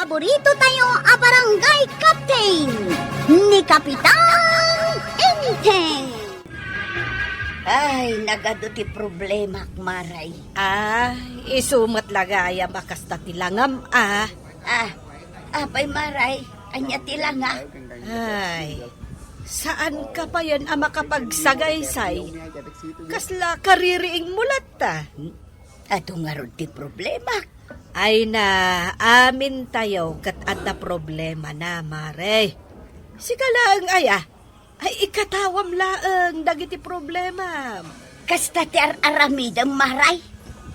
paborito tayo a barangay captain ni Kapitan Enteng. Ay, nagado ti problema, Maray. Isumat lagaya makasta tilangam, Apay Maray, anya tilanga. Ay, saan ka pa yan makapagsagaysay? Kasla kaririing mulat ta. Ato nga ron ti problema. Ay na, amin tayo kat adda problema na, Mare. Sikalang ay ikatawam laeng dagiti problema. Kasta ti aramidang Maray.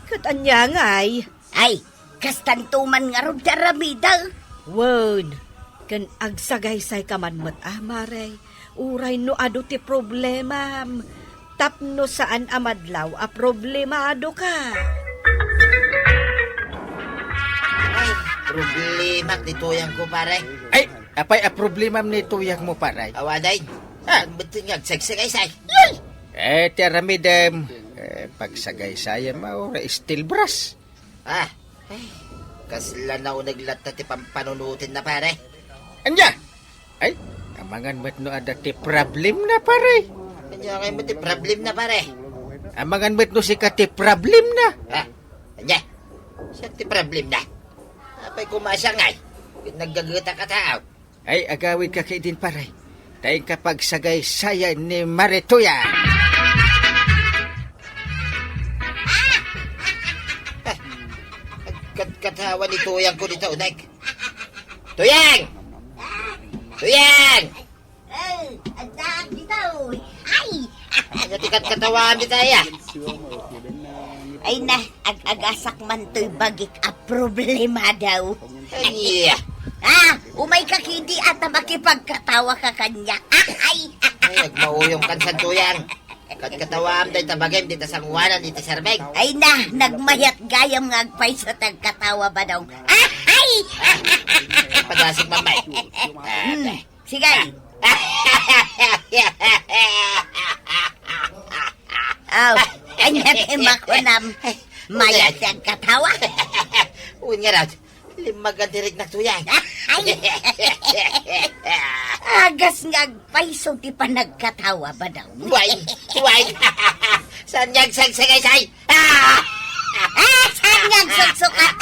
Kat anya ngay. Ay, kastantuman nga ron ti aramidang. Won, kan agsagaysay ka man mat, Mare. Uray no ado ti problema. Tapno saan amadlaw a problemado ka. Ay, problema ni tuyang ko, pare. Ay, apay a problema ni tuyang mo, paray. Awaday. Betul nga, sagsagaysay. Tiaramidem, pagsagaysaya maura steel brass. Ay, kasla na naglat na ti pampanunutin na, pare. Anya? Ay, amangan mo't no ada ti problem na, pare. Kanya kayo mo ti problem na, pare. Amangan mo't no si ka ti problem na. Anya, siya ti problem na. Apay kumasya ngay. Naggagata ka tao. Ay, agawid ka kay din, pare. Dahil kapag sagaysaya ni Marituya. Katawan ni tuyang ko dito, Uday. Tuyang! Tuyang! Adak dito. Ay! Natikat katawan di tayo. Ay na, agasak man to'y bagik a problema daw. Ay, Umay ka hindi ata makipagkatawa ka kanya. Ay! nagmauyong kansan tuyang. Katawan dahil tabagay, di ta sanguanan, di ta serbeng. Ay na, nagmayat gayam nga agpay sa tagkatawa ba daw. Ay! Pagasig mamay. Sigay. Kanya timakunam. Mayat ang katawa. Uwin nga raw, limagan tirig na tuyang. Agas nga agpay so di pa nagkatawa ba daw. Buway! Saan niyang sagsagaysay? Saan nga agsusukat?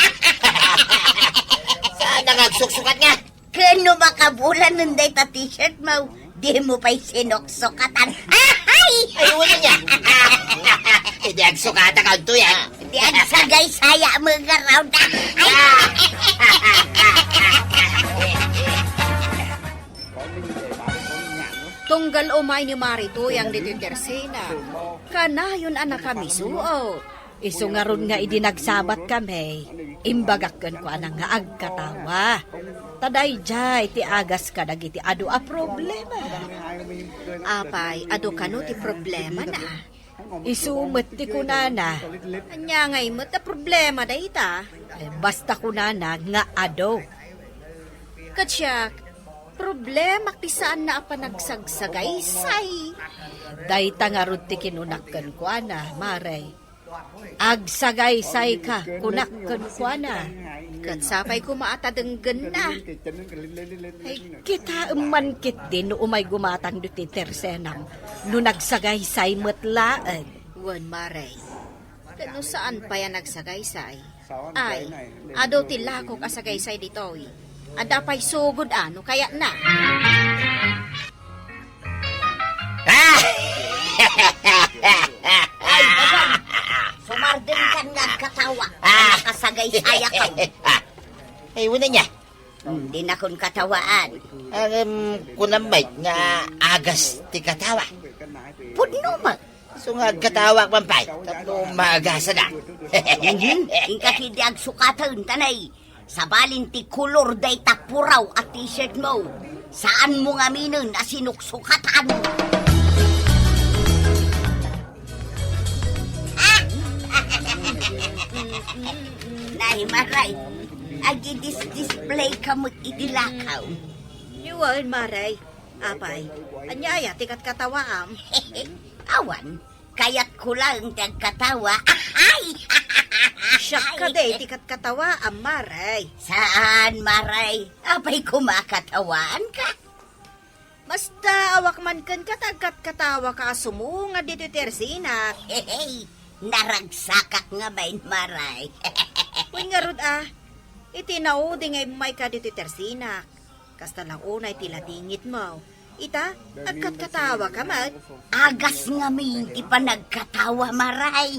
Saan nang agsusukat nga? Kano makabulan nun day ta t-shirt mo? Di mo pa'y sinuksukatan. Ay! Ayun na niya. Hindi agsukata ka ang tuyang. Di ang sagay-saya mga raw na. Tunggal umay ni Marito yang dito tersena. Kanayon anak kami suo. Iso nga ron nga idinagsabat kami. Imbagakkan ko anang nga agkatawa. Taday jay ti agas ka dagiti adu a problema. Apay adu kano ti problema na. Isumet ti kunana. Anya ngay mo ta problema da ita. Basta kunana nga adu. Katsyak, problema ti saan na apa nagsagsagaysay. Dayta nga ron ti kinunakkan ko ana, Maray. Agsagaysay ka, kunakkan ko ana. Katsapay ko maatadenggan na. Ay, kita man kit din no umay gumatang do ti tersenam. No nagsagaysay matlaan. Wan, Maray. Kano saan pa yan nagsagaysay? Ay, ado ti lakok asagaysay ditoy. Ada pa'y sugod ano, kaya na. Ay, bagan. Sumardin ka nagkatawa. Kasagay-saya ka. Ayun na niya. Hindi na kong katawaan. Kunambay nga agas ti katawa. Pudno ma. So nga katawa pampay. Tapno maagasa na. Ingka hindi ang sukatan tanay. Sa balin ti kulor day tapuraw at t-shirt mo. Saan mo nga minin na sinuksukatan? Nahimaray, agi-display ka mo't idilakaw. Yuwan, Maray. Apay, anyaya, tikat katawaam. Awan, kaya't ko lang tagkatawa. Ay! Siya ka day, tikat katawa, maray. Saan, Maray? Apay kumakatawaan ka? Basta awak man kan katagkat katawa ka sumunga dito tersina. Hey, naragsakak nga bain, Maray. Uy nga rod itinao di ngay may ka dito tersina. Kasta lang unay tilatingit mo. Ita, agkat katawa ka man. Agas nga minti pa nagkatawa, Maray.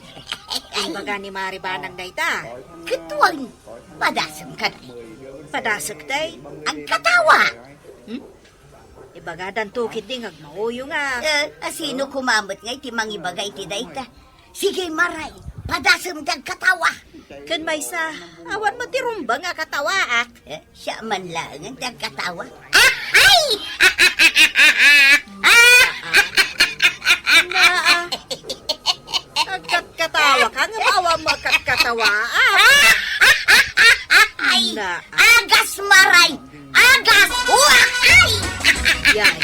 Ay baga ni Mari Banang dayta. Katuwang, padasam ka na. Padasak day. Ang katawa! Ibaga dan tukit ding agmauyo nga. Sino kumamot nga iti mangibagay ti dayta? Sige, Maray, padasam kang katawa. Kan may sa, awan mo tirumba nga katawa Siya man lang ang katawa. Ay! Agkat katawa ka nga maawa mo agkat katawa Ay! Na. Agas, Maray! Agas! Ay! Yan.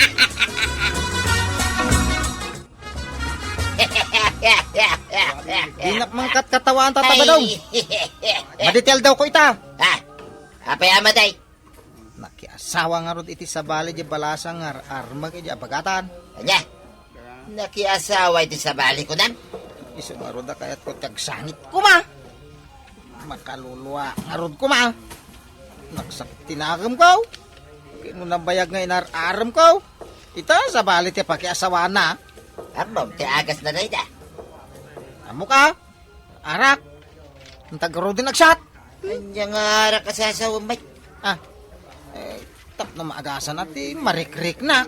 Dinak mangkat katawaan tatabadong. Maditel daw ko ita. Apay amaday. Nakiasawa nga rod iti sa bali di balasang arma kaya pagatan. Anya, nakiasawa iti sa bali ko nam. Iso nga rod kayat ko tagsangit ko ma. Makaluluwa nga rod ko ma. Naksatinagam ko. Kino nabayag nga inaram ko. Ita sa bali ti pakiasawa na. Amom, ti agas na dayda. Amo ka. Arak. Ang tagarod din nagshot. Anya nga rakasasawa may. Tap na maagasan natin, marik-rik na.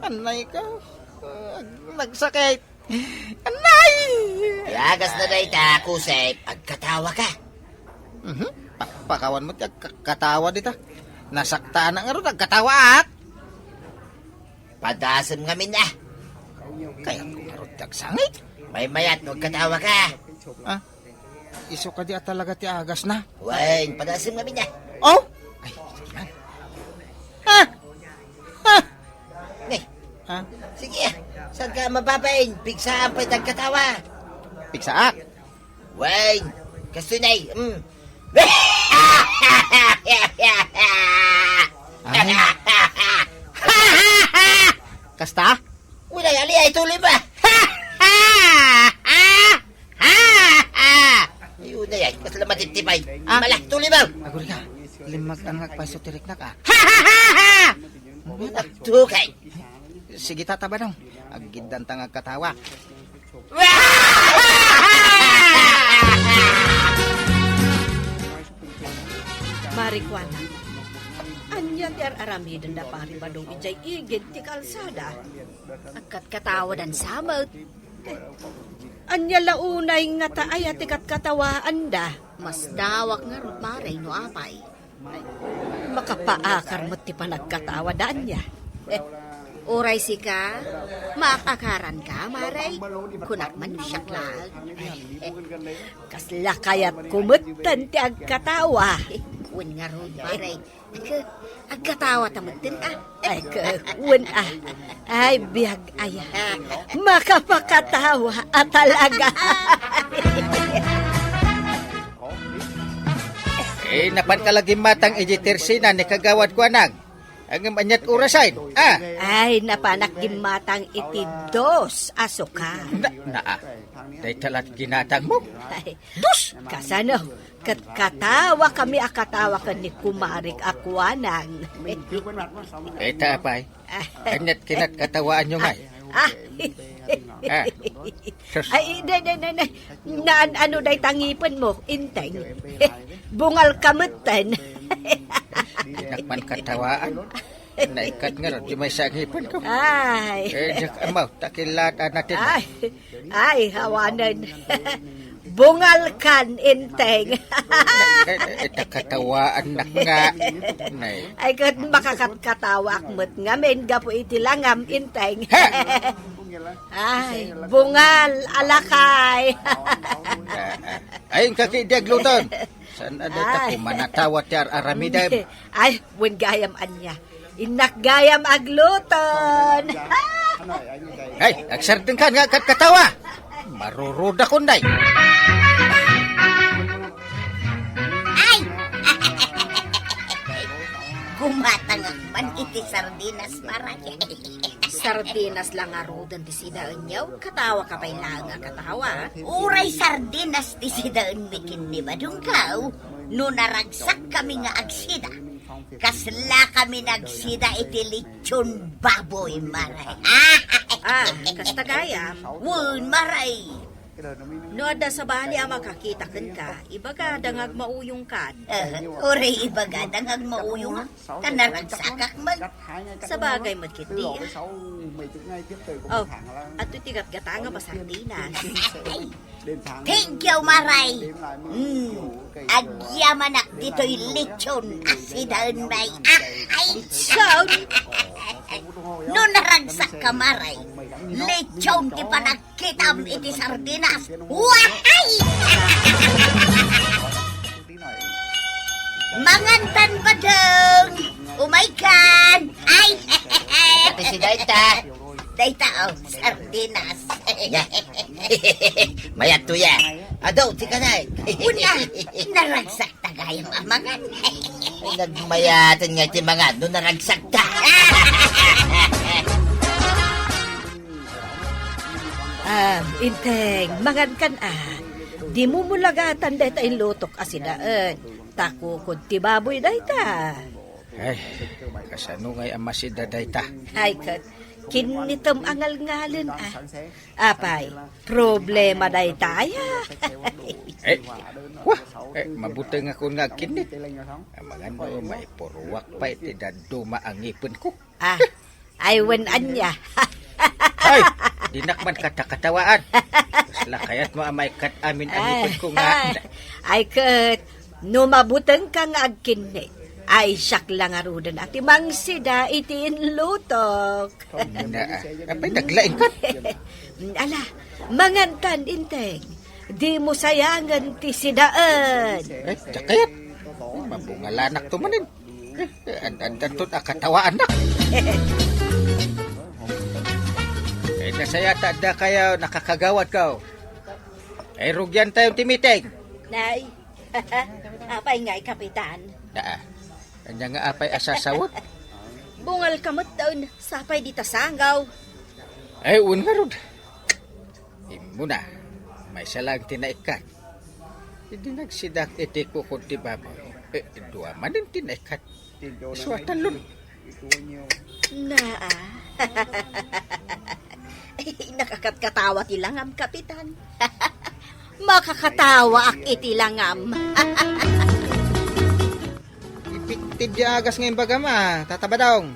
Anay ka, nagsakit. Anay! Ti agas na dayda, kusay, pagkatawa ka. Pakawan mo, katawa dita. Nasakta na nga rin, nagkatawa at. Padasam nga na. Kaya ko nga rin, tagsangit. May mayat, huwag katawa ka. Iso ka di at talaga ti agas na. Weng, padasam nga na. Oh! Ay, sige man. Eh, sige, saan ka mababain? Pigsaan pa'y tagkatawa. Piksaak. Weng, kasunay. Ay. Kasta? Wala ali ay tuloy ba? Ayun na yan, mas lamatitibay. Malah, tuloy ba? Aguri ka. Limag anak pa tirik na ka. Tukay. Sige tataba dong. Agidan tang katawa. Marikwana. Anyan ti aramiden da pari badong ijay igid ti kalsada. Agkat katawa dan samot. Anya launay nga taay at ikat katawaan da. Mas dawak nga rod maray no apay. Makapaakar mo ti panagkatawa daan niya. Oray si ka, maakakaran ka, maray. Kunak man siya klag. Kasla kayat kumutan ti agkatawa. Kun nga rod, maray. Agkatawa tamutin Ay, kun Ay, biyag makapakatawa talaga. Napan ka lagi matang ejitersina ni kagawad ko anang. Ang manyat orasain. Ay, napanak gimatang iti dos asuka. Day talat ginatang mo. Ay, dos! Kasano, katawa kami akatawa ka ni kumarik akwanang. Eta apay. Kanyat kinat katawaan nyo nga. Ay, ano day tangipin mo, inteng. Bungal kamutan. Nakman katawaan. Naikat nga rin, di may sagipan ko. Ay. Jak amaw, takilata natin. Ay, hawanan. Bungal kan, inteng. Ita katawaan nak nga. Ay, kat makakatkatawa akmot nga, men gapo iti langam, inteng. Ay, bungal, alakay. Ayun kakidyag luton. Saan ada ta kumanatawat yar aramidem. Ay, wen gayam anya. Inak gayam agluton. Ay, agsardeng ka nga katawa. Maruruda kunday. Gumatangak man iti sardinas maray. Sardinas lang arudan ti sidaan yaw. Katawa ka pa'y lang nga katawa. Uray sardinas ti sidaan mikin ni Badungkaw. No naragsak kami nga agsida. Kasla kami nagsida iti lechon baboy maray. Kasta gayam. Wun maray. No ada sa bali ang makakita ka, ibaga dangag mauyong ka. Uray ibaga dangag mauyong kanaragsakak man. Sa bagay magkit di. Oh, at tigat-gata nga ba sardinas? Thank you, Maray. Agyamanak dito'y lechon asidaan may. Lechon? No naragsak ka, Maray. Lechon ti panagkitam iti sardinas. Wahay! Mangantan ba dong? Umaikan! Ay! Ate si Daita. Dayta, oh, sardinas. Mayat to ya. Adaw, tika na. Una, naragsak tagayang amangan. Nagmayatan nga ti mga no naragsak ta. Inteng, mangan kan Di mo mulagatan dahil tayong lutok asidaan. Takukod ti baboy dayta. Ay, kasano ngay ama si Dadayta? Ay, kat, kinitam angal-ngalin Apay, problema dayta Mabuti nga kung nga kinit. Magano, maipuruwak pa iti daduma ang ipon ko. Aywan anya. Ay, dinakman katakatawaan. Sala kaya't mo amay kat amin ang ipon ko nga. Ay, kat, no mabutang ka nga agkinit. Ay, siyak lang arudan at imang sida itiin lutok. Apay, naglaing ka. Ala, mangantan inteng. Di mo sayangan ti sidaan. Jakayat. Mabungalanak to manin. Andan to nakatawaan na. Nasaya tada kayo nakakagawad ka. Ay, rugyan tayong timiteng. Nay, apay nga'y kapitan. Kanya nga apay asasawot. Bungal kamot daon, sapay di tasanggaw. Ay, un nga rod. Imo na, may salang tinaikat. Hindi nagsidak iti kukod ti baboy. Dua man din tinaikat. Suwatan lun. Nakakatkatawa ti langam, kapitan. Makakatawa ak iti langam. Ipitid di agas ngayon bagama, tatabadong.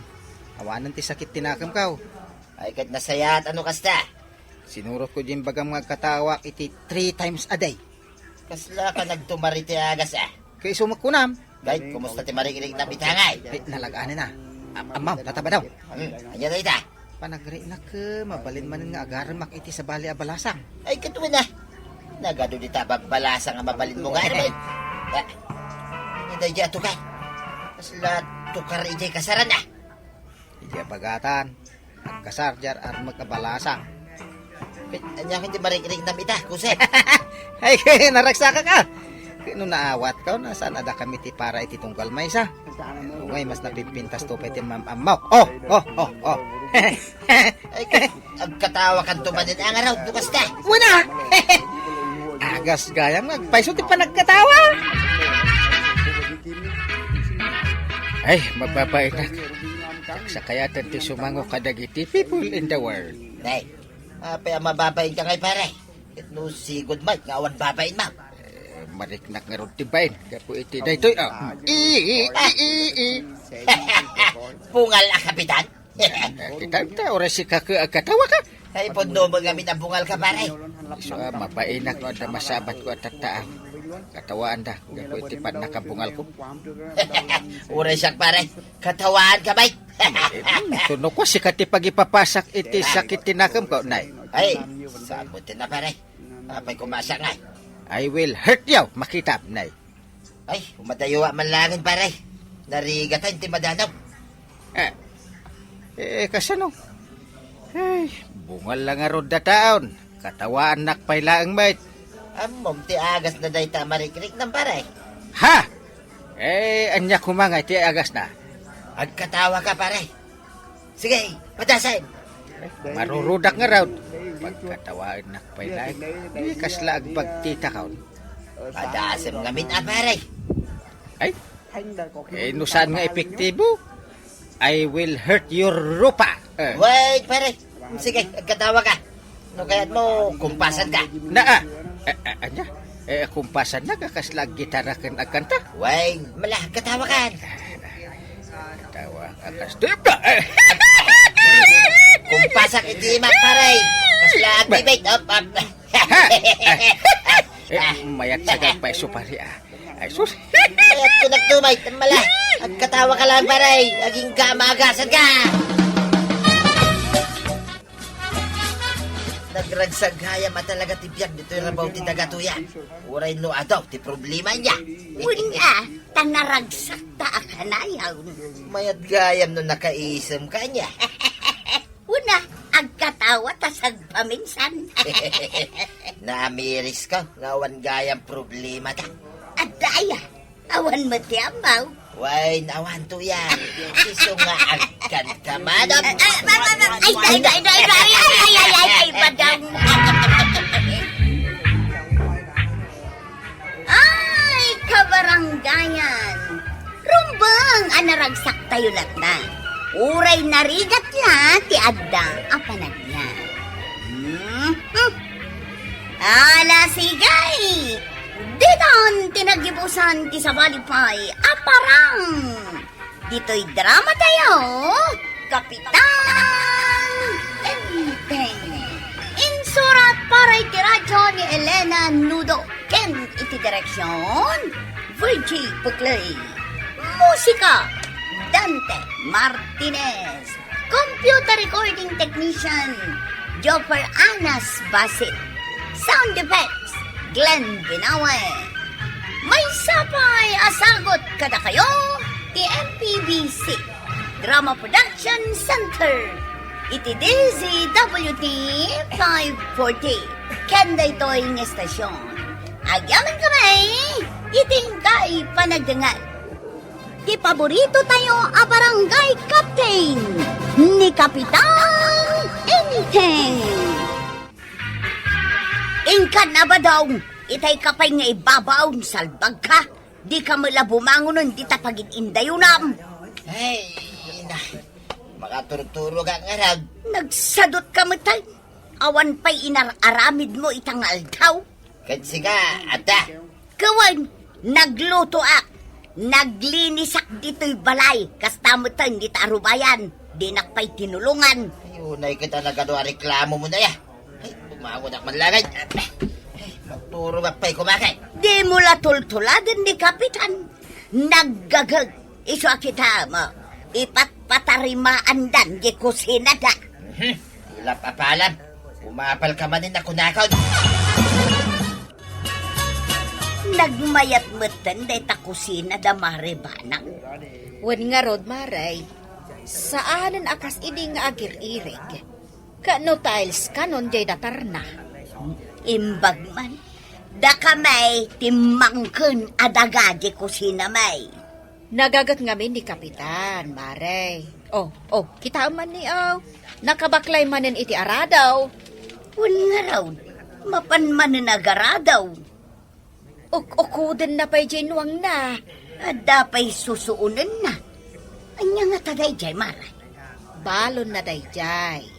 Awanan ti sakit tinakam kaw. Ay kat nasaya at ano kasta. Sinurot ko din bagang magkatawa iti 3 times a day. Kasla ka nagtumari ti agas Kaya sumakunam. Gay, kumusta ti marikinig na bitangay? Ay, nalagaanin na. Amaw, tatabadaw. Anya Daita. Panagri na ka, mabalin man nga agaran makiti sa bali abalasang. Ay katuwa na. Nagado di tababbalasa nga mabalin mo nga naman. Hindi dyan ito ka. Kasla tukar ijay kasaran na. Hindi bagatan. Ang kasarjar at magkabalasang. Anya hindi marikinig na bita, kuset. Ay, naragsaka ka. Kano naawat ka, nasaan ada kami ti para iti tunggal may isa. Ngay, mas napipintas to pwede mamamaw. Oh. Ay, agkatawa kan tumanin ang araw, bukas na. Wala! Agas gayang nagpaiso ti pa nagkatawa. Ay, mababait na. Sa kayatan ti sumango kadagiti people in the world. Nay, apay ang mababayin ka ngay pare. It no si good mic, nga awan babayin ma. Mariknak nga ron tibayin. Kapo iti daytoy. Bungal ang kapitan. Kita oras si kaka agkatawa ka. Ay, puno mo gamit ang bungal ka pare. So, mabainak ko at masabat ko at tataan. Katawaan da. Kapo iti pan nakabungal ko. Uray siyak pare. Katawaan ka bay. Tuno ko si kati pagipapasak iti sakit tinakam ko, nay. Ay, sabutin na pare. Apay kumasa nga. I will hurt you, makita, nay. Ay, umadayuwa man langin pare. Narigatan ti madanaw. Kasano? Ay, bungal lang nga rod da taon. Katawaan nakpay laang mate. Amom ti agas na day tamarikirik ng pare. Ha! Anya kumangay ti agas na. Agkatawa ka, pare. Sige, patasan. Marurudak nga raw. Pagkatawaan na pailag. Di kasla ang pagtita kaon. Patasan ngamin, pare. Ay, saan nga epektibo? I will hurt your rupa. Wait, pare. Sige, agkatawa ka. No kaya't mo, kumpasan ka. Naa, anya? Kumpasan na kakasla gitara kan agkanta. Wait, malah, katawa ka. Tawa akas tibda. Kumpasak iti mak, pare. Kasla activate. Up. Mayat sa gagpay supari Ay sus. Kaya't ko nagtumay. Malah, agkatawa ka lang, pare. Aging kamagasan ka. Nagragsagaya matalaga ti biyag dito yung rabaw ti tagatuya. Uray no adaw ti problema niya. Una, tanaragsak ta akanayaw. Mayat gayam no nakaisem ka niya. Una, agkatawa ta sagpaminsan. Naamiris ka, nawan gayam problema ta. At daya, awan mo ti amaw. Way, nawan to yan. Iso nga agkan ka, madam. Ay, badang. Ay, kabaranggayan. Rumbang, anaragsak tayo lat na. Uray narigat la, ti adda, apanag niya. Ala, sigay. Ditan, tinagibusan ti sabalipay, aparang. Dito'y drama tayo, Kapitan Enteng. Insurat para iti radyo ni Elena Nudo, ken iti direksyon, Virgie Puclay. Musika, Dante Martinez. Computer recording technician, Joffer Anas Basit. Sound effects, Glenn Binawe. May sapay asagot kada kayo, ti MPBC Drama Production Center. Iti DZWT 540. Kenda ito'y ng estasyon. Agyaman kami, iting kay panagdangal. Ti paborito tayo a barangay captain ni Kapitan Enteng. Ingkan na ba daw? Itay kapay nga ibabaw, salbag ka. Di ka mula bumangon, di ta pagin-indayunam. Ay, na. Makaturturo ka nga raw. Nagsadot ka matay. Awan pa'y inararamid mo itang aldaw. Kasi ka, ata. Kawan, nagluto ak. Naglinisak dito'y balay. Kasta mo tayo, di ta arubayan. Di nakpay tinulungan. Ay, unay kita nagano reklamo mo na ya. Ay, bumangon ak manlagay. Magturo mapay kumakay. Di mula tultuladan ni Kapitan. Naggagag. Iso kita mo. Ipatpatarimaan dan di kusina da. Ilap apalam. Umapal ka manin na kunakaw. Nagmayat matan day ta kusina da maribanang. Wan nga rod, Maray. Saanan akas ini nga agir-irig. Kano tiles kanon jay datar na. Imbag man. Da kamay timangken adaga di kusina may. Nagagat ngamin ni Kapitan, Maray. Oh, kita man ni nakabaklay manin iti aradaw. Wala nga raw. Mapan man nagaradaw. Ukuden na pa'y jinuang na. Ada pa'y susuunan na. Anya nga taday jay maray. Balon na dayjay.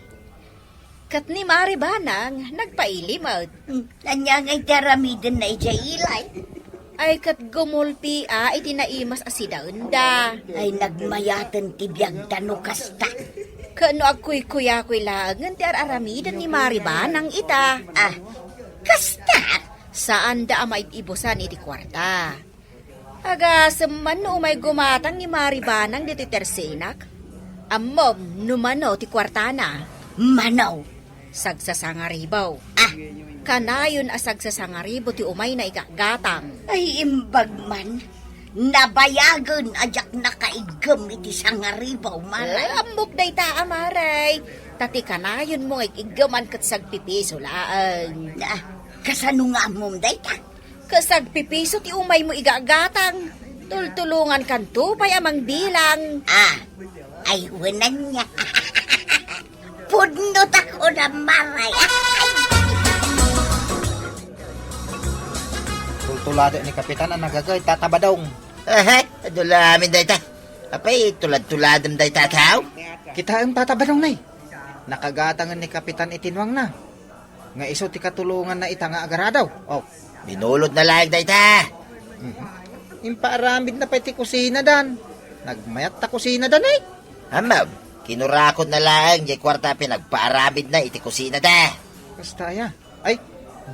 Kat ni Mari Banang, nagpailimot. Anya nga itaramidin na ijay ilay. Ay kat gumulpi iti naimas asidaunda. Ay nagmayatan tibiyag tanukasta. Kano agkuy-kuya-kuy laangan ti araramidan ni Mari Banang ita. Kasta? Saan da amay ibusan iti kwarta. Aga seman no umay gumatang ni Mari Banang diti tersenak. Ammom numano ti kwartana. Manaw. Sagsasangaribaw. Kanayon asagsasangaribo ti umay na igagatang. Ay imbag man. Nabayagan ajak nakaigam iti sangaribaw maray. Amok day ta amaray. Tati kanayon mo igaman kat sagpipiso laang. Kasano nga mong day ta? Kasagpipiso ti umay mo igagatang. Tultulungan kan tupay amang bilang. Ay wanan niya. Pudnot ako na maray. Tultulado ni Kapitan ang nagagay, tatabadong. Adulamin day ta. Apay, tulad-tuladam day tataw. Kita ang tatabadong na Nakagatangan ni Kapitan itinwang na. Nga iso ti katulungan na ita nga agaradaw. Oh, Binulot na lang day ta. impaaramid na pa ti kusina dan. Nagmayat ta kusina dan eh. Amab, kinurakot na lang, jay kwarta pinagpaaramid na iti kusina ta. Basta ya. Ay,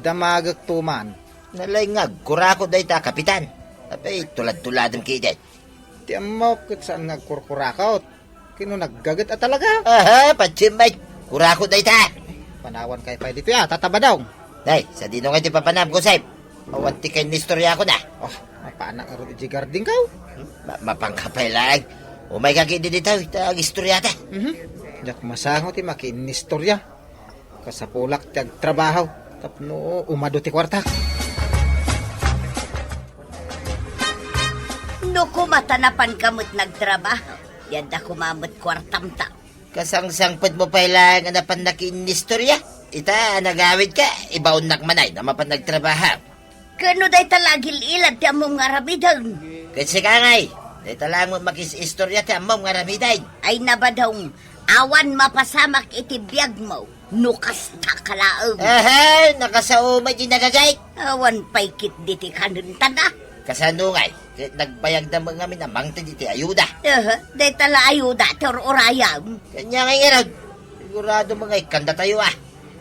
damagag tuman. Nalaingag, kurakot day ta, kapitan. Apay, tulad-tuladam kidet. Ti amok ket saan nagkurkurakot. Kino naggagat at talaga. Patsimay, kurakot day ta. Panawan kay pa dito ya, tatabadaw. Day, sa dino nga di papanam ko, Seb. Awanti kay nistorya ko na. Oh, mapaanak nga rin garding kaw. Mapangkapay lang. Umay kagindi dito, ita ang istorya ta. Jak masango ti makinistorya. Kasapulak ti agtrabaho. Tapno umado ti kwarta. No kumatanapan kamot nagtrabaho. Yanda kumamot kwartam ta. Kasangsangpad mo pa lang nga napan nakinistorya. Ita, nagawid ka, ibaon nakmanay na mapan nagtrabaho. Kano day talagil ilad ti among ngaramidang. Kasi ka ngay, day talang mo makisistorya ti amom nga ramiday. Ay nabadong awan mapasamak iti biyag mo. Nukasta kalaang. Nakasaumay di nagagay. Awan paikit diti kanuntan na. Kasanungay, nagbayag na mga minamang ti ayuda. Day tala ayuda tor orayam. Kanya ngay nga sigurado mga ikanda tayo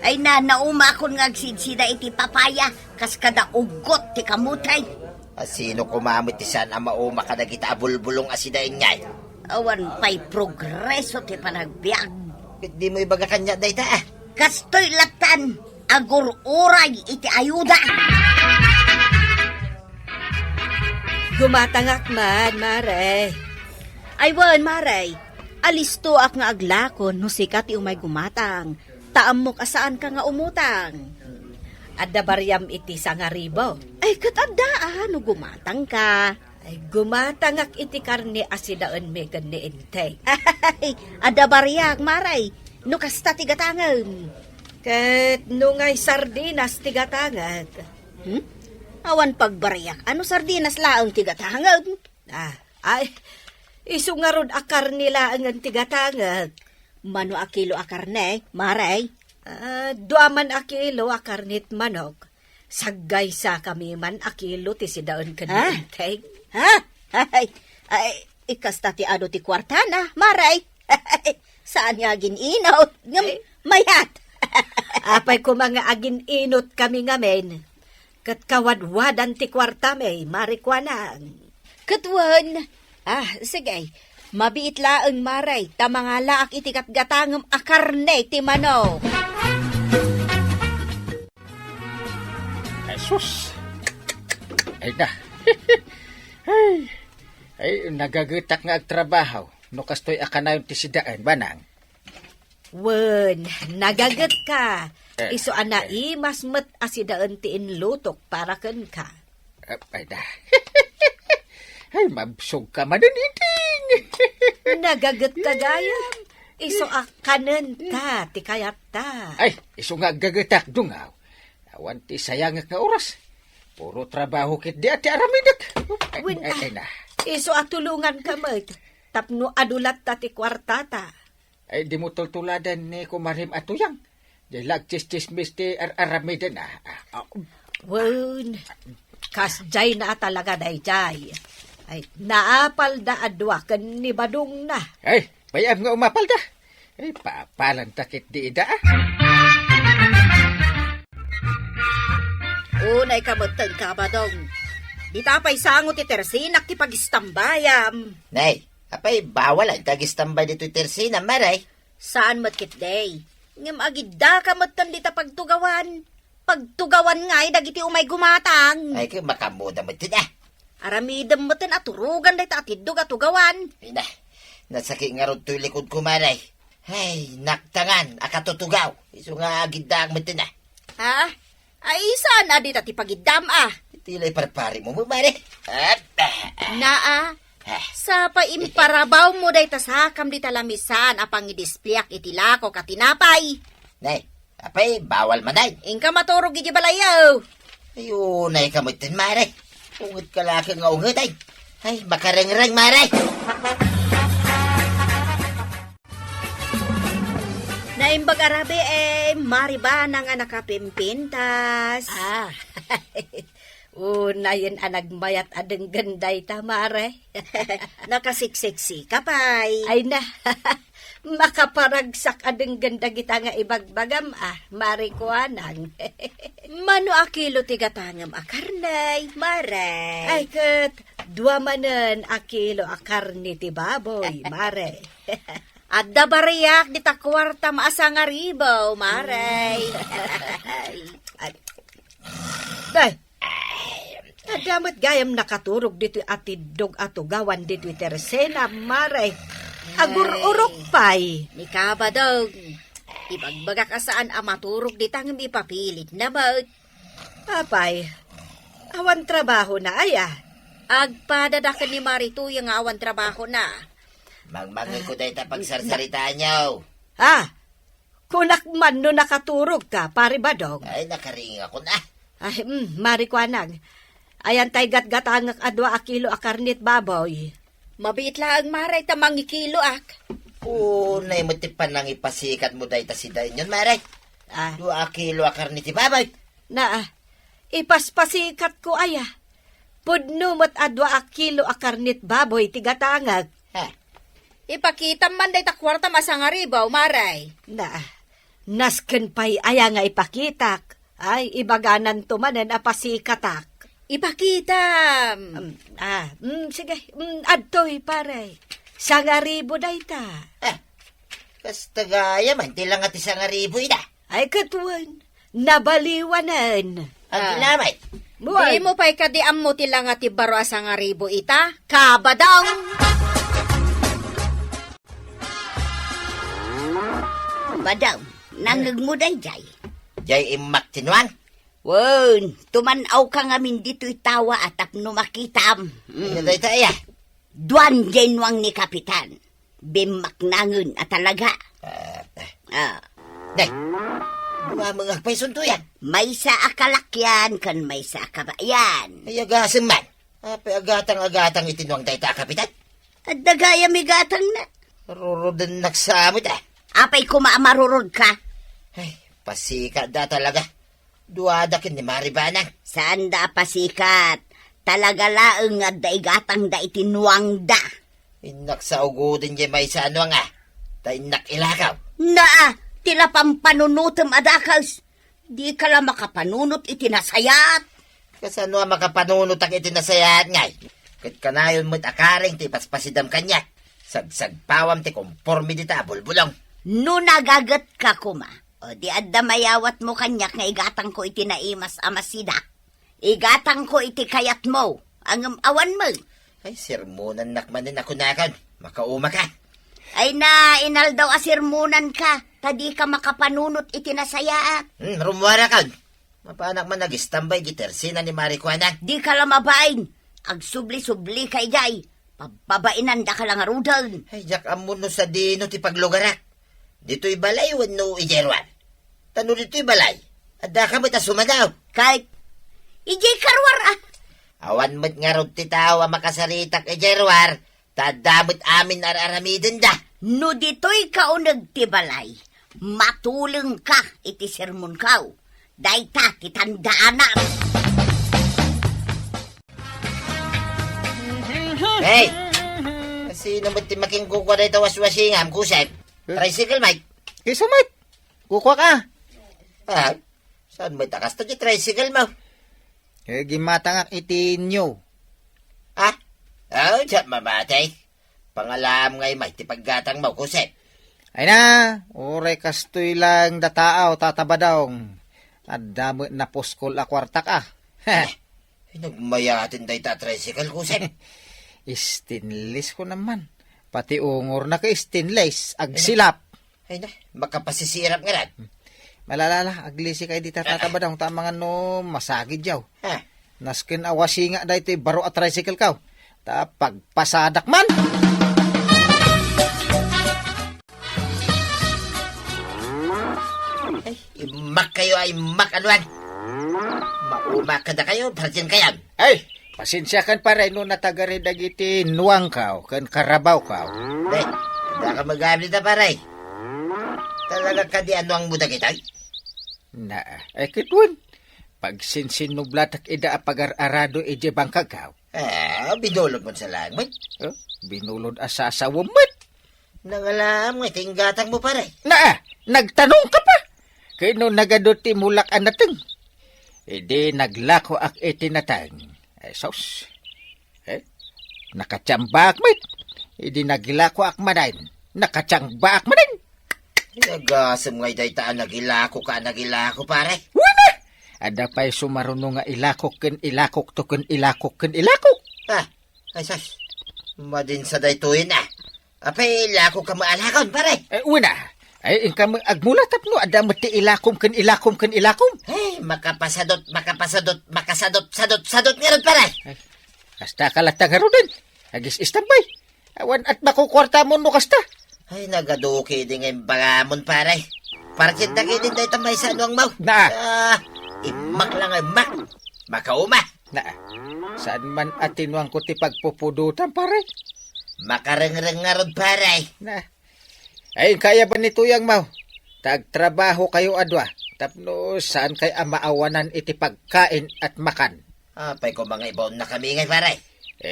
Ay nauma akong ngagsidsida iti papaya. Kas kada ugot ti kamutay. Sino kumamit ti saan ang mauma ka nagita bulbulong asidain ngay? Awan pa'y progreso ti panagbiag. Di mo ibaga kanya day ta Kastoy latan, agur uray iti ayuda. Gumatangak man, Maray. Aywan, Maray. Alisto ak nga aglakon no sikat ti umay gumatang. Taam mo kasaan ka nga umutang. Adda baryam iti sangaribo. Ay, katadaan no gumatang ka. Ay, gumatangak iti karne asidaan megan ni Intay. Ay, adda baryag, Maray. No kasta tigatangan. Kat no ngay sardinas tigatangat. Awan pagbaryak. Ano sardinas laang tigatangat? Ay, iso nga ron akar nila ang tigatangat. Mano akilo akarne, Maray? Duaman akilo akarnit manok. Saggay sa kami man akilo ti sidaon kanintay. Ay, ikasta ti ano ti kwartana, Maray? Saan nga agin-inot? Mayat! Apay ko mga agin-inot kami ngamen. Kat kawadwadan ti kwarta may marikwanan. Katwan! Sige. Mabiit laang Maray, tamanga laak iti katgatangam akarne ti mano. Ay, sus! Ay na. ay, nagagitak nga agtrabaho. No kastoy akanayon ti sidaan, banang. Wen, nagagat ka. Iso ana imas met asidaan ti inlutok para ken ka. Ay na. Ay, mabsog ka madaniting. Nagagat ka gayam. Iso akanen ta, ti kayat ta. Ay, iso nga gagatak dungaw. Awan ti sayangak nga oras. Puro trabaho kit di ati aramidak. Ay na. Iso atulungan ka met. Tapno adulat ta ti kwartata. Ay, di mo tultuladan ni kumarim atuyang. Di lagchis-chismis ti aramidan Wen, kasjay na talaga dayjay. Ay, naapal da adwa kan ni Badong na. Ay, bayam nga umapal da. Ay, papalan takit di ida Unay kamutang ka, Badong. Di tapay sangot ti Tersinak ti pagistambayam. Nay, apay bawal ang tagistambay dito Tersina, Maray. Saan matkit day? Ngam agidda ka mutan di ta pagtugawan. Pagtugawan nga'y dagiti umay gumatang. Ay, kaya makamuda mo din Aramidam mutan aturugan day ta atidog atugawan. Ay na, nasaki nga ron to'y likod ko, Maray. Ay, naktangan, akatutugaw. Iso nga agidang mo din Ha? Ay, saan na di ta ti pagidam Tila'y parpari mo, mare. Naa, sa paimparabaw mo day tasakam di talamisan apang idispliak itilako katinapay. Nay, apay, bawal maday. Ingka maturog iti balayaw. Ayun, ay kamutin, mare. Ungit ka laki nga ungit, ay. Ay, makareng-reng, mare. Naimbag arabi mariba na nga nakapimpintas. Unayin anagmayat adeng ganday tamare. Nakasiksiksi kapay. Ay na, makaparagsak adeng ganda kita nga ibagbagam marikuanang. Mano akilo tigatangam akarnay, mare. Ay kat, dua manen akilo akarni ti baboy, mare. Adda bariyak di takwarta maasa nga ribaw, mare. Day, tadamat gayam nakaturog dito atidog ato gawan dito teresena, mare. Agur-urok pay. Ni kabadog, ibagbaga ka saan amaturog dito ang ipapilit na ba? Apay, awan trabaho na aya. Agpadadakan ni Marito yung awan trabaho na. Mangmangin ko dahi pagsarsaritaan niyo. Kunak man no nakaturog ka, pare badog. Ay, nakaring ako na. Ay, marikwanag. Ayan tay gat-gatangak adwa akilo akarnit baboy. Mabit lang maray tamang ikilo ak. Unay mo tipan nang ipasikat mo dahi tasidain yun, mare. 2 kilo akar ni tibabay. Na, ipaspasikat ko aya. Pudno mo't adwa akilo akarnit baboy tigatangag. Ipakita man day takwarta masangaribaw, maray. Na, nasken pay aya nga ipakitak. Ay, ibaganan tumanen apasikatak. Ipakita. Sige, adtoy pare. Sangaribo day ta. Kasta gaya man, tilang at isang aribo ina. Ay, katuan. Nabaliwanan. Ang ginamay. Di mo pa'y kadiam mo tilang at ibaro asang aribo ita. Kabadang! Badang, nangagmuday jay. Jay imak tinuan. Wen, tumanaw ka ngamin dito'y tawa at apno makitam. Day tayo. Duan genwang ni Kapitan. Bimaknangon at talaga. Day, mga pay suntuyan. May sa akalakyan kan may sa kabayan. Ay agasan man. Apay agatang itinuang day ta, Kapitan. At dagaya migatang na. Rurudan naksamot Apay kumamarurod ka. Ay, pasika da talaga. Duadakin ni Maribanang. Saan da pasikat? Talaga laeng nga daigatang da itinuang da. Inak sa ugodin niya may sa ano nga. Da inak ilakaw. Na, tila pampanunutom adakaws. Di ka lang makapanunot itinasayat. Kasano makapanunot ang itinasayat ngay. Kat kanayon mo't akaring ti paspasidam kanya. Sagsag pawam ti konforme di ta bulbulong. No nagagat ka kuma, o di adda mayawat mo kanyak nga igatang ko iti naimas amasida. Igatang ko iti kayat mo, ang awan mo. Ay, sirmunan nakmanin ako nakan. Makauma ka. Ay na, inal daw asirmunan ka, tadi ka makapanunot iti nasayaat. Rumwara ka. Mapanak man nag-istambay gitersina ni Marikwanan. Di ka lang mabain, agsubli-subli kay jay, pababainan da ka lang arudan. Ay, jak amuno sa dino ti paglugarak. Dito'y balay wano ijerwan. Tano dito'y balay. Adda ka ba't sumadaw? Kahit, ijay karwar Awan mo't nga rod ti tawa makasaritak ijerwar. Tadamot amin araramidin da. No dito'y kaunag ti balay, matuleng ka iti sermon kaw. Dayta titandaanan. Hey! Sino mo't ti making kukwa na ito waswasingam, kusep? Tricycle, Mike. Kiso, Mike. Kukuha ka. Saan mo takas to di tricycle mo? Gimatangak itinyo. Diyan mamatay. Pangalam ngay, Mike, ti paggatang mo, kusep. Ay na, oray kastoy lang dataaw, tatabadawng. At damo na poskol akwartak Nagmayatin tayo ta tricycle, kusep. Stainless ko naman. Pati ungor na ka stainless, agsilap. Ay na, makapasisirap nga rin. Malalala, aglisi kayo di tatabadawng, tamang ano, masagid yaw. Naskin awasi nga da ito'y baro at tricycle ka. Ta pagpasadak man. Ay, imak kayo ay imak anuan. Maumak ka na kayo, partin kayan. Ay, pasensya kan pare no natagari dagiti nuwang ka kan karabaw ka. Ay, hindi ka magamit na paray. Talaga ka di ano ang muda kita? Na, ay kitwan. Pag sinsinublatak ida apagar-arado ije bangkag ka. Binulog mo sa langit. Oh, binulod asa sa wumit. Nangalam mo, tinggatang mo paray. Na, nagtanong ka pa. Kaya no nagadoti mulak anateng. Edi naglako ak itinatang. Ay sos. Nakatsambak mit. Edi naglako ak madain. Nakatsambak madain. Nagasam nga'y daytaan nagilako pare. Wala! Ada pa'y sumarunong nga ilakok ken ilakok to ken ilakok ken ilakok. Ay sas. Madin sa daytuin Apay ilako ka maalakon pare. Una. Ay ingka mo agmulatap no ada mati ilakom ken ilakom ken ilakom. Ay, makasadot nga ron pare. Kasta kalata nga ron din. Agis istambay. Awan at makukwarta mo no kasta. Ay, nagaduki din ngayon bangamon pare. Parkit na din dahi tamay sa anuang mau. Na. Imak lang ay mak. Makauma. Na. Saan man atinuang ko ti pagpupudutan pare. Makareng-reng nga ron pare. Na. Ay, kaya ba nito yang mau? Tagtrabaho kayo adwa. Tapno saan kay amaawanan iti pagkain at makan. Apay ko mga ibaon na kami ngay pare.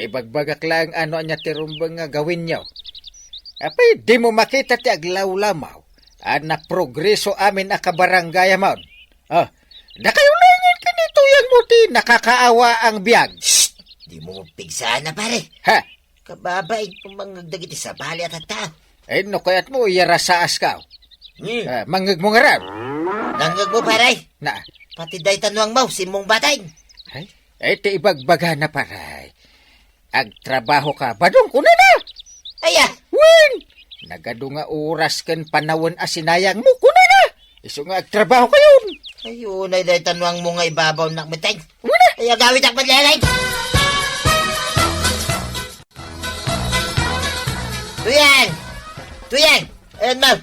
Bagbagak lang ano anya ti rumbang nga gawin nyo. Apay, di mo makita ti aglawlamaw. Na progreso amin akabarangay amaon. Nakayulangan ka nito yang muti. Nakakaawa ang biyag. Shh! Di mo pigsahan na pare. Ha? Kababay kung mangagdagiti sa bali at tao. No kayat mo iyara sa askaw. Mangag mo nga raw. Nanggag mo pare. Na. Pati dahi tanuang mau, simong batay. Ay, ti ibagbaga na paray. Agtrabaho ka, badong ko na na. Aya! Wen! Nagado nga oras ken panawon asinayang mo, kuna na. Iso nga agtrabaho kayon. Ayun ay dahi tanuang mo nga ibabaw nak meteng. Wala. Ay, agawit ak madlalay. Tuyang! Ayan mau.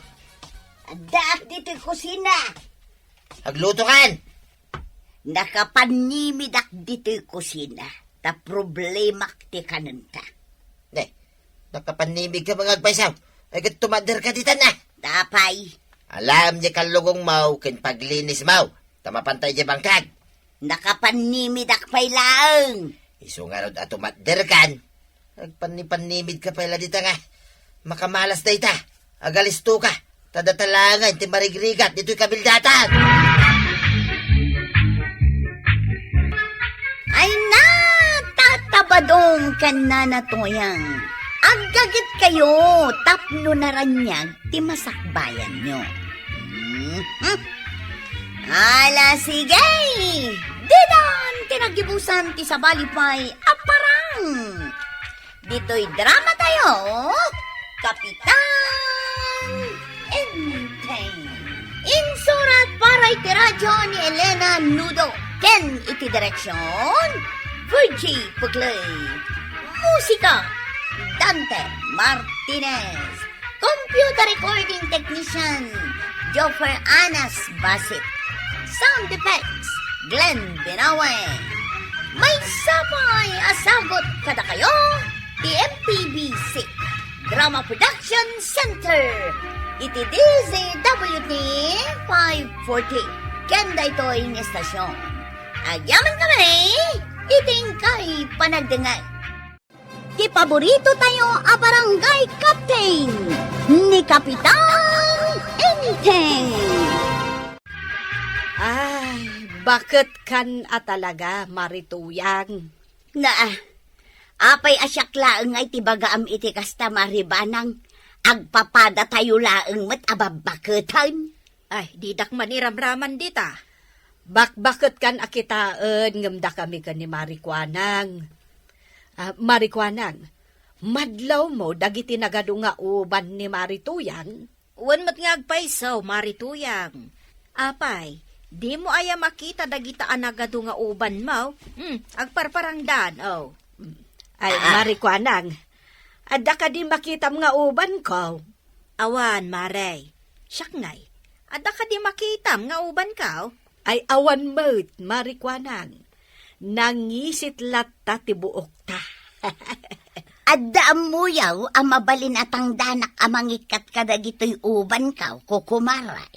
Daak dito kusina. Agluto kan. Nakapanimidak dito kusina. Ta problema ti kanunta. Nakapanimig ka mga agpaisaw. Ay kat tumader ka dita na. Tapay, Alam di kalugong mau, kin paglinis mau. Tamapantay di bangkag. nakapanimidak pay lang. Iso nga rod at tumader kan. Agpanipanimid ka pala dita nga. Makamalas da ita. Agalisto ka. Tadatalangan, ti marigrigat, dito'y kabildatan. Ay na, tatabadong ka na natoyang. Agagit kayo, tapno na ranyag, ti masakbayan nyo. Ala, sige! Didan, tinagibusan ti sa balipay, aparang! Dito'y drama tayo, Kapitan Enteng. Insurat para iti radyo ni Elena Nudo. Ken iti direksyon, Fuji Puglay. Musika, Dante Martinez. Computer recording technician, Joffer Anas Basit. Sound effects, Glenn Binawe. May sapay asagot kada kayo, TMPBC Drama Production Center. Iti DZWT 540. Kenda ito ang estasyon. Agyaman kami, iting kay panagdengay. Ti paborito tayo a barangay captain ni Kapitan Enteng. Ay, bakit kan talaga marituyang? Apay asyak laeng ay tibagaam iti kasta maribanang agpapada tayo laeng met ababaketan. Ay, didak maniramraman dita. Bakit kan akitaan ngamda kami kan ni Marikwanang. Marikwanang, madlaw mo dagiti nagado nga uban ni Marituyang. Wan mat nga agpaisaw, Marituyang. Apay, Di mo aya makita dagita anagado nga uban mo. Agparparangdan, oh. Ay, marikwanang. Adda ka di makita nga uban ko. Awan, Marey. Siyak ngay. Adda ka di makita nga uban ka. Ay, awan mo't, marikwanang. Nangisit latta ti buok ta. Adda amuyaw ang mabalin atang danak amangikat ka dagito'y uban ka, kukumaray.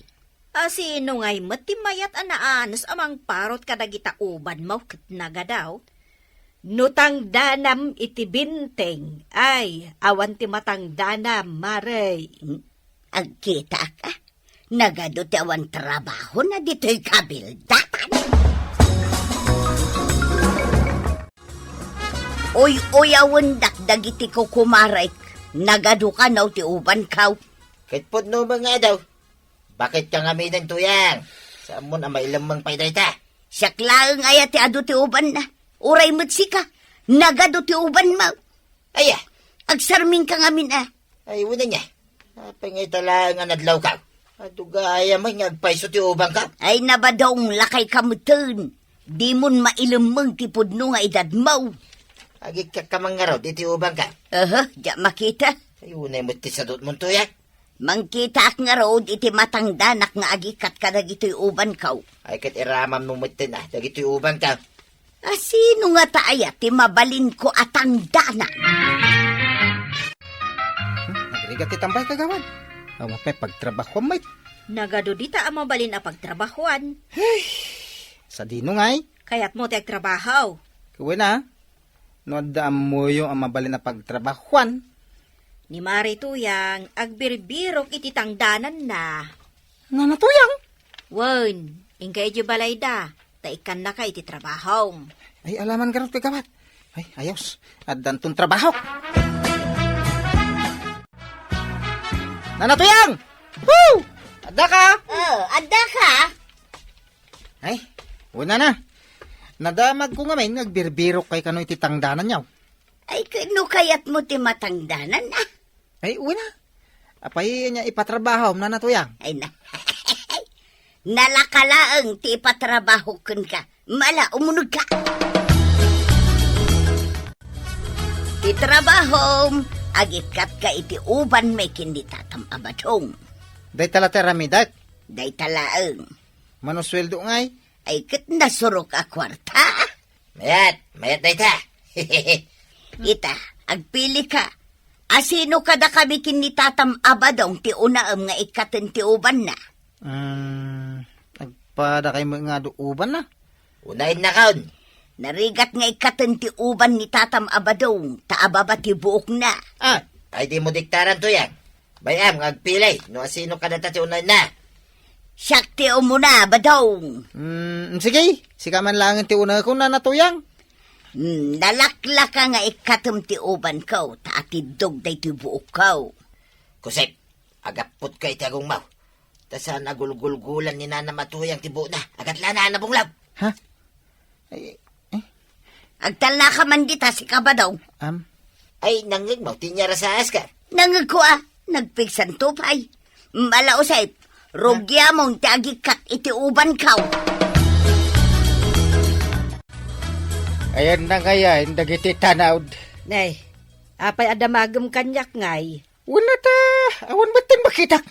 Sino ngay matimayat anaanos amang parot kadagita uban mo kat nagadaw? Nutang danam iti binteng, ay awan ti matang danam, Marey. Agkita ka, nagado ti awan trabaho na dito'y kabildatan. Uy, awan dagiti kukumaray, nagado ka na ti uban ka. Kahit no mga daw. Bakit ka ngaminan tuyang? Saan mo na mailamang payday ta? Siyak lang ay ti ado ti uban na. Uray mo't sika, nagado ti uban mo. Aya, Agsarming ka ngamin ay una niya. Pangay tala nga nadlaw ka. Adugaya may ngagpaiso ti ubang ka. Ay nabadong lakay kamutun. Di mon mailamang ti pudno nga edad mo. Agit ka kamangarod iti ubang ka. Di makita. Ay unay mo ti sadot mo tuyang. Mangkita ak nga road iti matangdanak nga agikat ka dagito'y uban ka. Ay kat iramam mo mutin dagito'y ubang ka. Sino nga taaya ti mabalin ko atang danak? Nagrigat ti tambay kagawan. Mapay pagtrabaho may. Nagado dita ang mabalin a pagtrabahuan. Sa dino ngay. Kaya't mo ti agtrabaho. Kuwi na. Noadaan mo yung ang mabalin na pagtrabahuan. Ni Mari Tuyang, agbirbirok iti tangdanan na. Nga natuyang. Wen, ingkay di balay da. Taikan na ka iti trabaho. Ay, alaman garot kagawat. Ay, ayos. At dantong trabaho. Nanatuyang! Woo! Adda ka! Adda ka? Ay, una na. Nadamag ko nga may nagbirbirok kay kano iti tangdanan niyaw. Ay kano kayat mo ti matangdanan na? Ay, una. Apay niya ipatrabaho, nanatuyang. Ay na. Nalakalaang ti ipatrabaho kun ka. Mala, umunog ka. Ti trabaho, agitkat ka iti uban may kindi tatam abadong. Day talateramidat. Day talaang. Manusweldo ngay. Ay kat nasurok a kwarta. Mayat day ta. Ita, agpili ka. Asino kada kami kinitatam abadong ti unaam nga ikaten ti uban na. Nagpada kay mga uban na. Unahin na kaon. Narigat nga ikaten ti uban ni tatam abadong, taababa ti buok na. Ay di mo diktaran tuyang. Bayam, ngagpilay. No asino ka na ti unahin na. Siyak ti umuna, badong. Sige, sika man lang ti una ko nanatuyang. Nalakla ka nga ikatem ti uban ko, taatidog day ti buok ko. Kusip, agapot ka iti agong mau. Tasan agulgulgulan ni Nana Matuyang ti buo na. Agat lana na bunglaw. Ha? Ay, Agtala ka man dita si kabadaw. Ay, nanglig mo, tinyara sa askar. Nangagkua, nagpiksan tupay. Malausay, rogya mong ti agikat iti uban ko. ayan na ngaya, dagiti tanawd. Nay, apay adamagam kanyak ngay. Wala ta, awan batin makitak.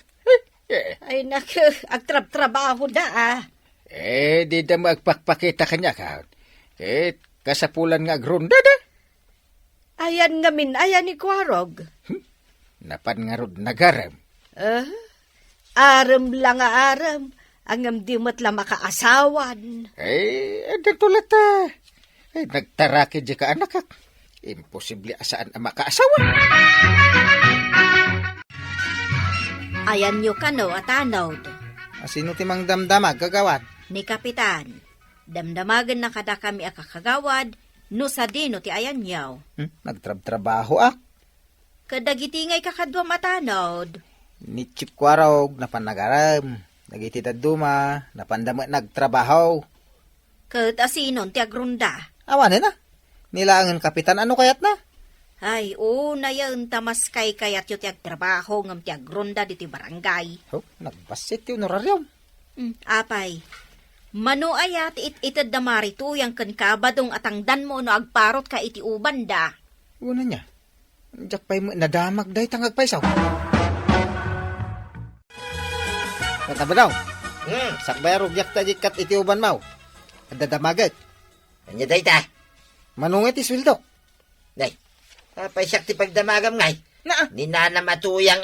Ay naku, agtrab-trabaho da Di da magpakpakita kanya ka. Kasapulan nga agronda da. Ayan ngamin, ayan ni Kwarog. Napan nga rod nagaram. Aram lang nga aram. Ang di mo't lang makaasawan. Dantula ta. Nagtaraki di ka anak. Imposible asaan ang makaasawa. Ayan nyo kano at anod. Sino timang damdamag kagawad? Ni Kapitan, damdamagan na kada kami akakagawad, no sa dino ti ayan nyaw. Nagtrabaho Kadagiti ngay kakadwa matanod. Ni Chip Kwarog, napanagaram. Nagititad duma, napandama nagtrabaho. Kat asinon ti agrunda. Awanin na. Nilangan kapitan, ano kayat na? Ay, na yan tamas kay kayat yu ti agtrabaho ngam ti agrunda di ti barangay. Nagbasit yung honoraryom. Apay, Mano ayat itad da marituyang kan kabadong atangdan mo no agparot ka iti uban da. Una niya. Diyak pa'y nadamag dahi tangag paisaw. Kataba daw. Sakbayaro diyak tajikat iti uban mau. Adadamagat. Anya day ta? Manungit iswildo. Nay, apay siyak ti pagdamagam ngay. Na, Ninana matuyang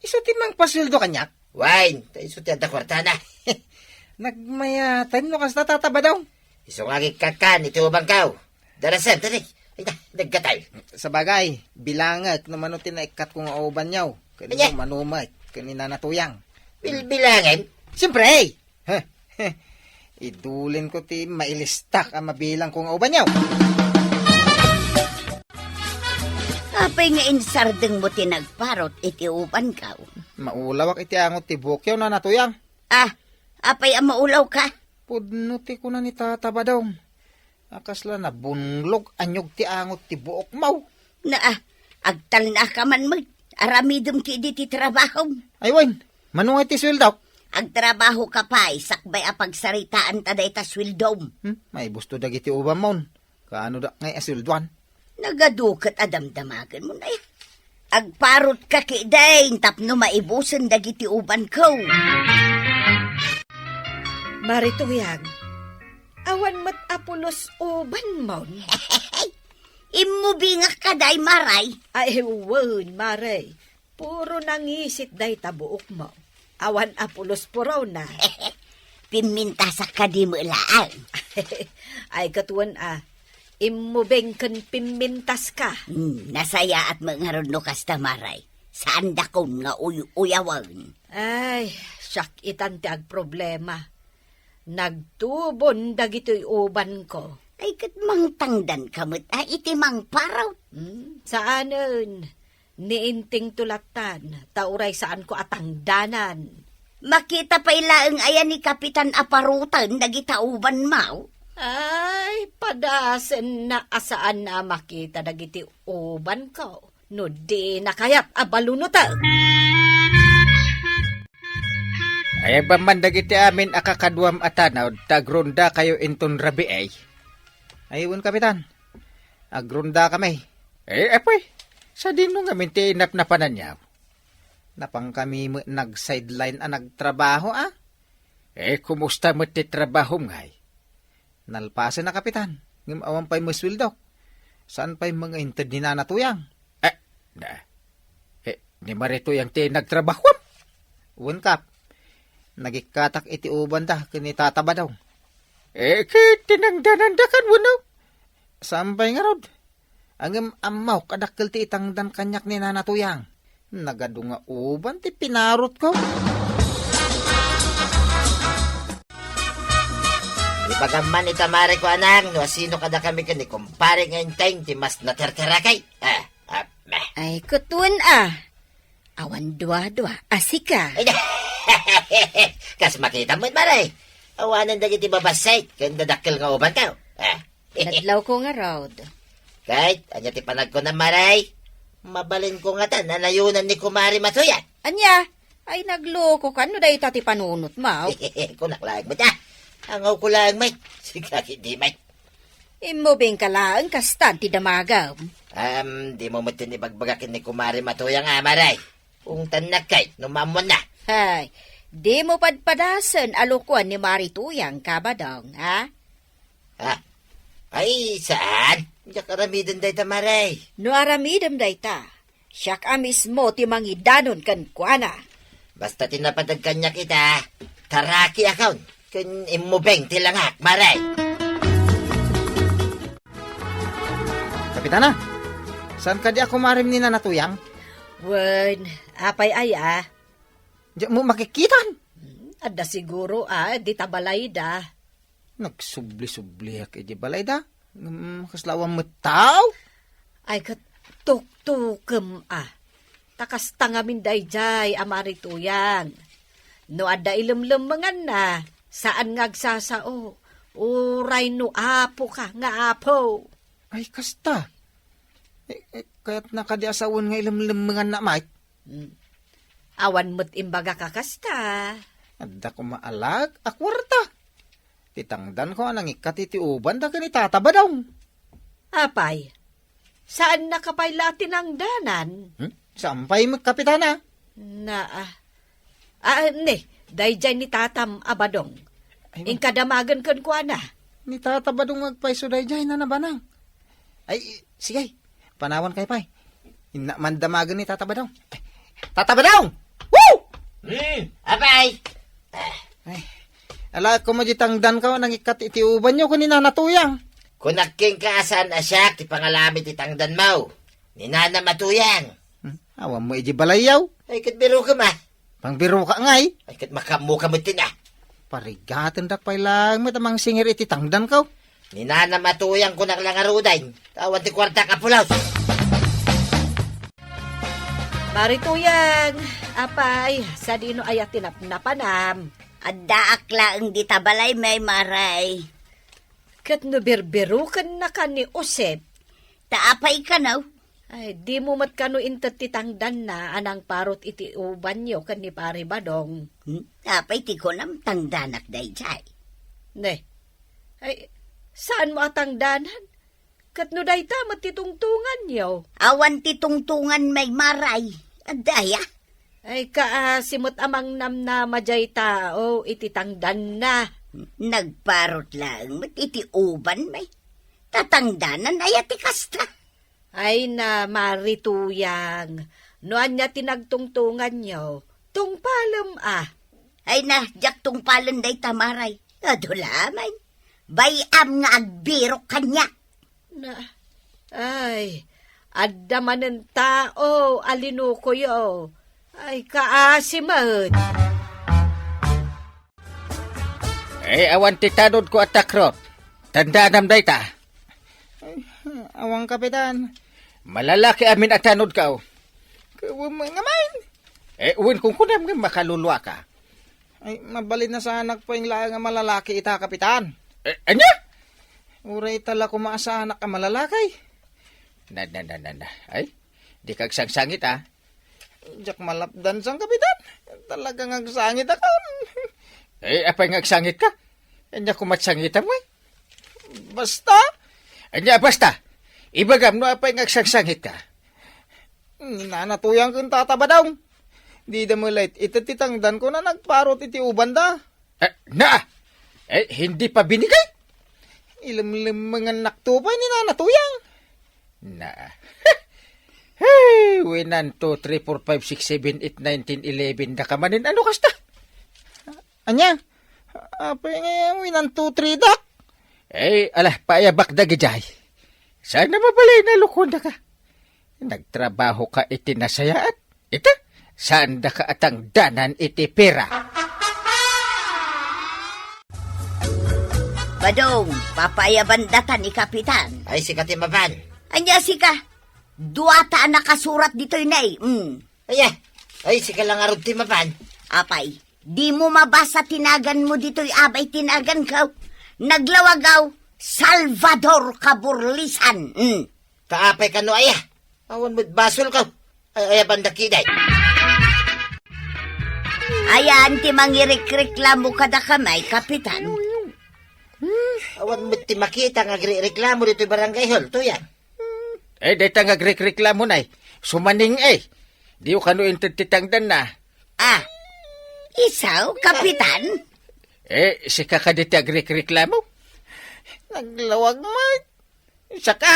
iso timang paswildo kanyak. Wine, tayo iso ti adda kwarta na. Nagmayatan no kas natataba daw. Iso nga kakan, iti ubang kaw. Darasan, tari. Ay na, nagkatay. Sa bagay, bilangat no mano tinaikat kong auban niyaw. Anya? Kanino manumat, kanina natuyang. Bilbilangin. Siyempre! Idulin ko ti mailistak ang mabilang kong auban niyaw. Apay nga insardeng mo tinagparot iti uban ka. Maulawak iti angot ti bukyaw na natuyang. Apay ang maulaw ka. Pudno ti ko na ni tataba daw. Akasla na bunlog anyog ti angot ti buok mau. Agtal na ka man mo. Aramidom ti di ti trabaho. Ay wain, manungay ti sweldaw. Agtrabaho ka pa, sakbay apagsaritaan taday ta swildom. May busto dagiti ubam mon. Kaano da ngay aswelduan? Nagadukat adamdamagan mo na Agparot ka kiday, tapno maibusan dagiti uban ko. Marituyang, awan mat apulos uban mo. Imubingak ka day maray. Ay, wan, Maray. Puro nangisit day tabuok mo. Awan apulos po raw na. Pimintasak ka di mo laan. Ay, katuan imubeng kan pimintas ka. Nasaya at mga runo kasta maray. Saan dakon nga uyawan. Ay, siyak itan ti ag problema. Nagtubon dagito'y uban ko. Ay kat mang tangdan kamot iti mang paraw. Saanan? Niinting tulatan, tauray saan ko atangdanan. Makita pa ilaang ayan ni Kapitan Aparutan dagitauban mau. Ay, padasen na asaan na makita dagiti uban ko. No di nakayat abalunuta. Ay ba man dagiti amin akakaduam atanaw, tagronda kayo inton rabi ay. Ayun, Kapitan. Agronda kami. Apoy. Sa dino nga minti inapnapanan niya. Napang kami nag-sideline nagtrabaho, kumusta mo ti trabaho ngay? Nalpasan na, Kapitan. Ngam awan pa'y maswildo. Saan pa'y mga intad ni nanatuyang? Ni marituyang ti nagtrabaho. Uwan, Kap. Nagikatak iti uban da, kinitataba daw. Tinangdanandakan mo no? Sampay nga rod. Ang amaw kadakkel ti itangdan kanyak ni nanatuyang. Nagado nga uban ti pinarot ko. Ipagaman itamari ko anang, no sino kada kami kani kumpare ngayon tayong ti mas naterterakay. Ay, katuan awan dua-dua, asika. Kas makita mo maray. Awanan dagiti babasay, kanda dakkel nga uban ka. Nadlaw ko nga rod. Kahit, anya ti panag ko na maray. Mabalin ko nga ta, nanayunan ni Kumari Matuyan. Anya, ay nagloko ka, no dahi tati panunot mo. Kunaklaan mo ta. Angaw ko lang, mate. Sigaki di, mate. Imubing ka lang, kastan ti damagaw. Di mo mo tinibagbagakin ni Kumari Matuyang maray. Kung tanakay, numamon na. Hay, di mo padpadasan alukuan ni Marituyang kabadong, ha? Ay, saan? Diyak aramidan day tamaray. No aramidam dayta, siyak mismo ti mangidanon kan kuana. Basta tinapadag kanya kita, taraki account. Kun imubeng tilangak, maray. Kapitana, saan ka di ako marim ni nanatuyang? Wen, apay ay Diyak mo makikitan. Adda siguro di tabalay da. Nagsubli-subli kay di balay da. Kaslawang mataw. Ay kat tuktukem takas tangamin dayjay Marituyang. No adda ilemlemengan na, saan ngagsasao. Uray no apo ka nga apo. Ay, kasta. Kaya't nakadiasawon nga ilam-limangan na, Mike. Awan mo't imbaga kakasta. Adda ko maalag, akwarta. Titangdan ko anang ikatitiuban da ni tataba daw. Apay, saan nakapailatin ang danan? Sampay magkapitana. Day dyan ni tatam abadong. Ay, Inkadamagan kan ko ana. Ni tataba daw magpaisoday dyan na nabanang. Ay, sige, panawan kay pay. Mandamagan ni tataba daw. Tataba daw! Woo! Apay! Ay, ala ko majitangdan ka nang ikatitiuban nyo kanina natuyang. Kunaking kaasan asyak, ti pangalamit itangdan mo. Ni Nana Matuyang. Awan mo iji balayaw. Ay, kat biro ka ma. Pangbiro ka ngay. Ay, kat makamuka mo tinah. Parigatin dak pay lang mo tamang singir iti tangdan ka. Ni Nana Matuyang kunak lang aruday. Tawan ti kwarta ka pulaw. Marituyang, apay, sa dino ay napanam. Adda akla ang ditabalay may maray. Kat no berberukan na ka ni Osep. Taapay ka na. Ay, di mo mat kano intatitangdan na anang parot iti uban nyo kan ni pare badong. Tapay ti ko nam tangdanak day jay. Ne, ay, saan mo atangdanan? Kat no day ta matitungtungan nyo. Awan ti tungtungan may maray. Adaya. Ay, simot amang nam na majay tao ititangdan na. Nagparot lang. Iti uban may. Tatangdanan ay ati kasta. Ay na marituyang, noan niya tinagtungtungan nyo, tungpalam Ay na, jak tungpalan day tamaray. Adulamay. Bayam nga agbiro kanya. Ay, addaman ng tao, alinuko yo. Ay, kaasiman. Awan ti tanod ko at takrop. Tandaan day ta. Awang kapitan. Malalaki amin at tanod ka. Nga main. Uwin kung kunam nga makalulwa ka. Ay, mabalin na sa anak po yung laang nga malalaki ita, kapitan. Anya? Uray tala ko maasa anak ka malalaki. Ay, di kag sangsangit Diyak malapdan sang kapitan. Talagang agsangit ako. Apay ngagsangit ka? Anya kumatsangitan mo Basta? Anya basta? Ibagam no apay ngagsangsangit ka. Nanatuyang kong tataba daw. Di da mo late. Itatitangdan ko na nagparot iti uban da. Hindi pa binigay? Ilam-lim mga naktupay ni nanatuyang. Hey, 1, 2, 3, 4, 5, 6, 7, 8, 9, 10, 11 da ka manin. Ano kasta? Anya? Apay nga 1, 2, 3 dak. Payabak da gijay. Sana mabalay na lukon da ka. Nagtrabaho ka iti nasayaan. Ita, saan da ka atang danan iti pera? Badong, papayabandatan ni Kapitan. Ay, si Katimaban. Anya si ka. Duwata nakasurat dito'y nay. Ay, si Kalangarod Timaban. Apay, di mo mabasa tinagan mo dito'y abay tinagan ka. Naglawagaw, Salvador Caburlisan. Kaapay ka no Awan mo't basol ka. Ay, bandakiday. Ayan, ti mangireklamo kada kamay, Kapitan. Awan mo't ti makita nga reklamo dito barangay hall. To yan. Deta nga reklamo na Sumaning Di ko kano intitangdan na. Isaw, Kapitan? Si kakaditi reklamo? Naglawag mo. Saka?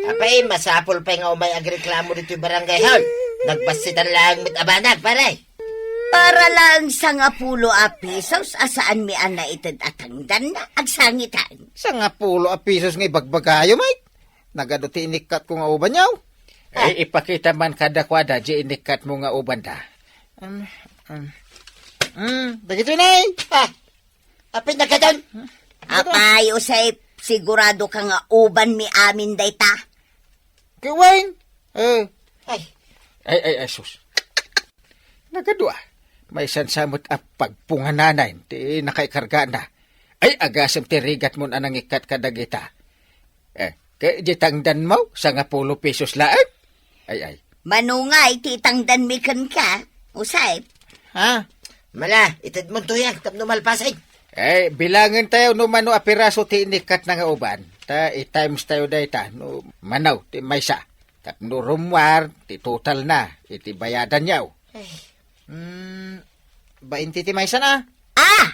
Apay, masapol pa nga umay agreklamo dito barangay hall. Nagbasitan lang mit abanag, paray. Para lang sa nga pulo a pesos, asaan mi ana itad atangdan na agsangitan. Sa nga pulo a pesos nga ibagbagayo, mate. Nagaduti inikat ko nga uban yaw. Ipakita man kada kwada, di inikat mo nga uban da. Dagito na Apay nagkadon. Apay, Usay, sigurado ka nga uban mi amin dayta. Kawain. Ay, sus. Nagadua. May sansamot at pagpungananay. Di nakaikarga na. Ay, agasam tirigat mo anang ikat kadagita. Kaya ditangdan mo sa nga 10 pesos laan. Ay. Manungay, titangdan mi kan ka, Usay. Mala, itad mo tuyang, tapno malpasay. Bilangan tayo no mano apiraso ti inikat na nga uban. Ta i-times tayo dayta no manaw ti maysa. Tapno rumwar ti total na iti bayadan yaw. 20 ti maysa na.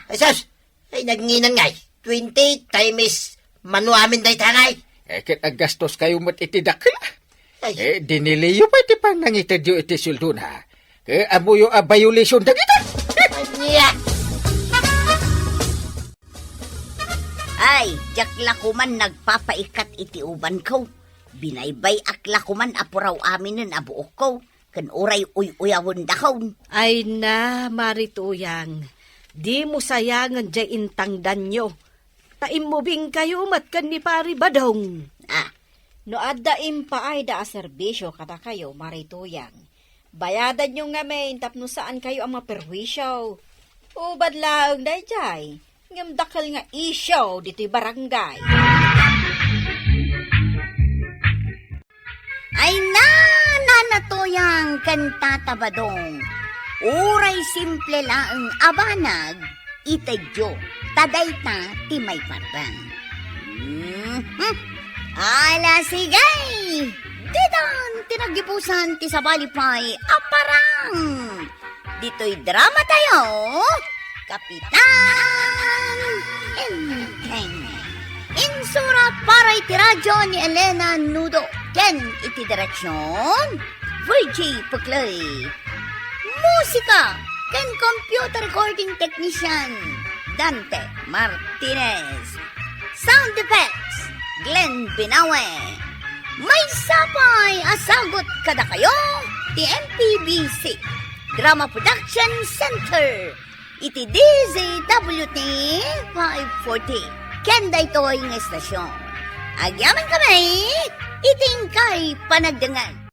Ay sus, ay nagnginang ngay. 20 times mano amin dayta ngay. Kit aggastos kayo mat iti dakla. Ay, Diniliyo pa iti pang nangitadyo iti suldo na. Amuyo a violation dagita. niya. Ay, jakla ko man nagpapaikat iti uban ko. Binaybay akla ko man apuraw amin ng abuok ko. Kan uray uyawon dakon. Ay na, Marituyang. Di mo sayangan dya intangdan nyo. Taimubing kayo matkan ni Pari Badong. No addaim pa ay da serbisyo kada kayo, Marituyang. Bayadan nyo nga may tapno saan kayo ang maperwisyo. Ubad lang day jay. Ngam dakal nga isyo dito'y barangay. Ay nanatoyang kantatabadong. Uray simple laang abanag, itadyo, tadayta timay parang. Ala sigay! Didan, tinagipusan ti sabalipay, aparang! Dito'y drama tayo, Kapitan Enteng. Insurat para iti radyo ni Elena Nudo. Ken iti direksyon, Virgie Puklay. Musika, ken computer recording technician, Dante Martinez. Sound effects, Glenn Binawe. May sapay asagot kada kayo, ti MPBC Drama Production Center. Iti DZWT 540. Kenda ito ang estasyon. Agyaman kami, iting kay panagdangan.